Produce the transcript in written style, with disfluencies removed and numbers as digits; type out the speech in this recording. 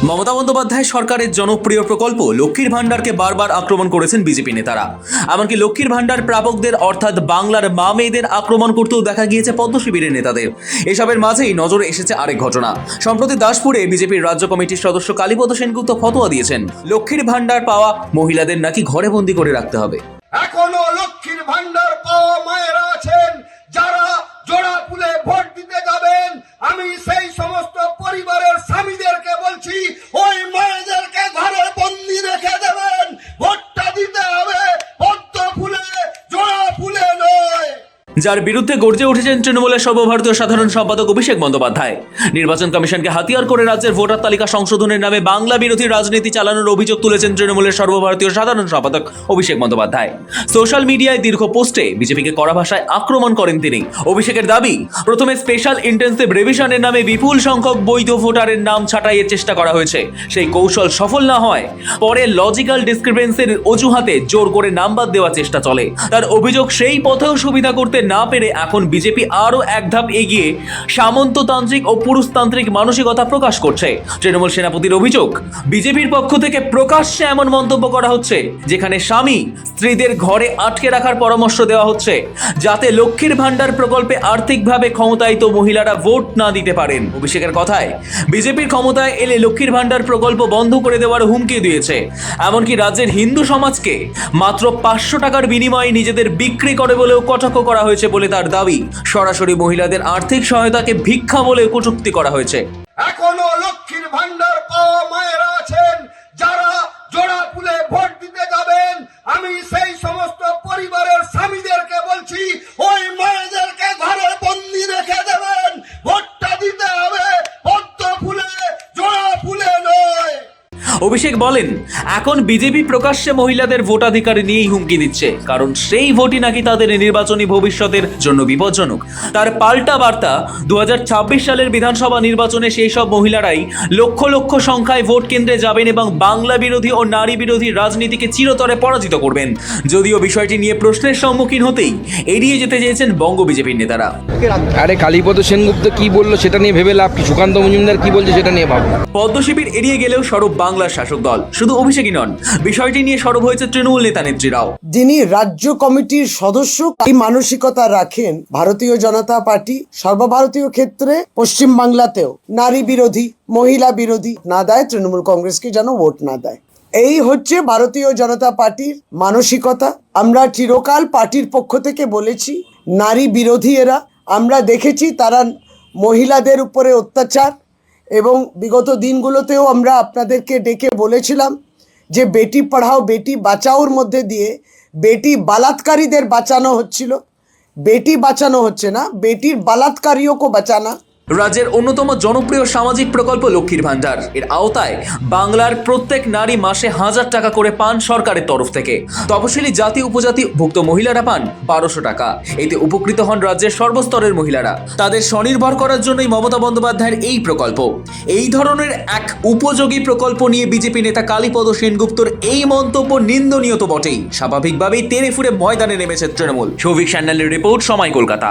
মমতা বন্দ্যোপাধ্যায় সরকারের জনপ্রিয় প্রকল্প লক্ষ্মীর ভান্ডারকে বারবার আক্রমণ করেছেন বিজেপি নেতারা। এমনকি লক্ষ্মীর ভান্ডার প্রাপকদের অর্থাৎ বাংলার মা মেয়েদের আক্রমণ করতেও দেখা গিয়েছে পদ্ম শিবিরের নেতাদের। এসবের মাঝেই নজরে এসেছে আরেক ঘটনা। সম্প্রতি দাসপুরে বিজেপির রাজ্য কমিটির সদস্য কালীপদ সেনগুপ্ত ফতোয়া দিয়েছেন, লক্ষ্মীর ভান্ডার পাওয়া মহিলাদের নাকি ঘরে বন্দি করে রাখতে হবে। এখনো লক্ষ্মীর ভান্ডার পাওয়া মায়েরা আছেন যারা জোড়া ফুলে ভোট দিতে যাবেন। আমি সেই সমস্ত পরিবারের স্বামীদেরকে বলছি, ওই মায়েদেরকে ঘরে বন্দি রেখে দেবেন। ভোটটা দিতে হবে পদ্ম ফুলে, জোড়া ফুলে নয়। যার বিরুদ্ধে গর্জে উঠেছেন তৃণমূলের সর্বভারতীয় সাধারণ সম্পাদক অভিষেক বন্দ্যোপাধ্যায়। নির্বাচন কমিশনকে হাতিয়ার করে রাজ্যের ভোটার তালিকা সংশোধনের নামে বাংলা বিরোধী রাজনীতি চালানোর অভিযোগ তুলেছেন তৃণমূলের সর্বভারতীয় সাধারণ সম্পাদক অভিষেক বন্দ্যোপাধ্যায়। সোশ্যাল মিডিয়ায় দীর্ঘ পোস্টে বিজেপিকে কড়া ভাষায় আক্রমণ করেন তিনি। অভিষেকের দাবি, প্রথমে স্পেশাল ইন্টেন্সিভ রিভিশনের নামে বিপুল সংখ্যক বৈধ ভোটারের নাম ছাঁটাইয়ের চেষ্টা করা হয়েছে। সেই কৌশল সফল না হয় পরে লজিক্যাল ডিসক্রিপেন্সির অজুহাতে জোর করে নাম বাদ দেওয়ার চেষ্টা চলে। তার অভিযোগ, সেই পথেও সুবিধা করতে না পেরে এখন বিজেপি আরো এক ধাপ এগিয়ে সামন্ততান্ত্রিক ও পুরুষতান্ত্রিক মানসিকতা প্রকাশ করছে। তৃণমূল সেনাপতির অভিযোগ, বিজেপির পক্ষ থেকে প্রকাশ্যে এমন মন্তব্য করা হচ্ছে যেখানে স্বামী স্ত্রীদের ঘরে আটকে রাখার পরামর্শ দেওয়া হচ্ছে যাতে লক্ষ্মীর ভান্ডার প্রকল্পে আর্থিকভাবে ক্ষমতায়িত মহিলারা ভোট না দিতে পারেন। অভিষেকের কথায়, বিজেপির ক্ষমতায় এলে লক্ষ্মীর ভান্ডার প্রকল্প বন্ধ করে দেওয়ার হুমকি দিয়েছে। এমনকি রাজ্যের হিন্দু সমাজকে মাত্র 500 টাকার বিনিময়ে নিজেদের বিক্রি করে বলেও কটাক্ষ করা হয়েছে বলে তার দাবি। সরাসরি মহিলাদের আর্থিক সহায়তাকে ভিক্ষা বলে কটূক্তি করা হয়েছে। এখনো লক্ষ্মীর ভান্ডার পাওয়া মায়েরা আছেন যারা জোড়া ফুলে ভোট দিতে যাবেন। আমি সেই সমস্ত পরিবারের স্বামীদেরকে বলছি, ওই মায়েদেরকে ঘরে বন্দি রেখে দেবেন। ভোটটা দিতে হবে পদ্ম ফুলে, জোড়া ফুলে নয়। অভিষেক বলেন, এখন বিজেপি প্রকাশ্যে মহিলাদের ভোটাধিকার নিয়েই হুমকি দিচ্ছে, কারণ সেই ভোটই নাকি তাদের নির্বাচনী ভবিষ্যতের জন্য বিপজ্জনক। তার পাল্টা বার্তা, 2026 সালের বিধানসভা নির্বাচনে সেই সব মহিলারাই লক্ষ লক্ষ সংখ্যায় ভোট কেন্দ্রে যাবেন এবং বাংলা বিরোধী ও নারী বিরোধী রাজনীতিকে চিরতরে পরাজিত করবেন। যদিও বিষয়টি নিয়ে প্রশ্নের সম্মুখীন হতেই এড়িয়ে যেতে চেয়েছেন বঙ্গ বিজেপির নেতারা। আরে কালীপদ সেনগুপ্ত কি বললো সেটা নিয়ে ভেবে লাভ কি? সুকান্ত মজুমদার কি বলছে সেটা নিয়ে ভাবো। পদ্ম শিবির এড়িয়ে গেলেও সরব বাংলার শাসক দল। শুধু অভিষেকই নন, বিষয়টি নিয়ে সরব হয়েছে তৃণমূল নেতা নেত্রীরাও। যিনি রাজ্য কমিটির সদস্য, এই মানসিকতা রাখেন ভারতীয় জনতা পার্টি সর্বভারতীয় ক্ষেত্রে পশ্চিম বাংলাতেও নারী বিরোধী, মহিলা বিরোধী না দেয়, তৃণমূল কংগ্রেসকে যেন ভোট না দেয়। এই হচ্ছে ভারতীয় জনতা পার্টির মানসিকতা। আমরা চিরকাল পার্টির পক্ষ থেকে বলেছি, নারী বিরোধী এরা। আমরা দেখেছি তারা মহিলাদের উপরে অত্যাচার, এবং বিগত দিনগুলোতেও আমরা আপনাদেরকে ডেকে বলেছিলাম যে বেটি পড়াও বেটি বাঁচাওর মধ্যে দিয়ে বেটি বালাৎকারীদের বাঁচানো হচ্ছিল। বেটি বাঁচানো হচ্ছে না, বেটির বালাৎকারীও বাঁচানা। রাজ্যের অন্যতম জনপ্রিয় সামাজিক প্রকল্প লক্ষ্মীর ভান্ডার, এর আওতায় বাংলার প্রত্যেক নারী মাসে 1000 টাকা করে পান সরকারের তরফ থেকে। তপশিলি জাতি উপজাতি ভুক্ত মহিলারা পান 1200 টাকা। এতে উপকৃত হন রাজ্যের সর্বস্তরের মহিলারা। তাদের স্বনির্ভর করার জন্যই মমতা বন্দ্যোপাধ্যায়ের এই প্রকল্প। এই ধরনের এক উপযোগী প্রকল্প নিয়ে বিজেপি নেতা কালীপদ সেনগুপ্তর এই মন্তব্য নিন্দনীয় তো বটেই, স্বাভাবিকভাবেই তেড়ে ফুঁড়ে ময়দানে নেমেছে তৃণমূল। সৌভিক সান্যালের রিপোর্ট, সময়, কলকাতা।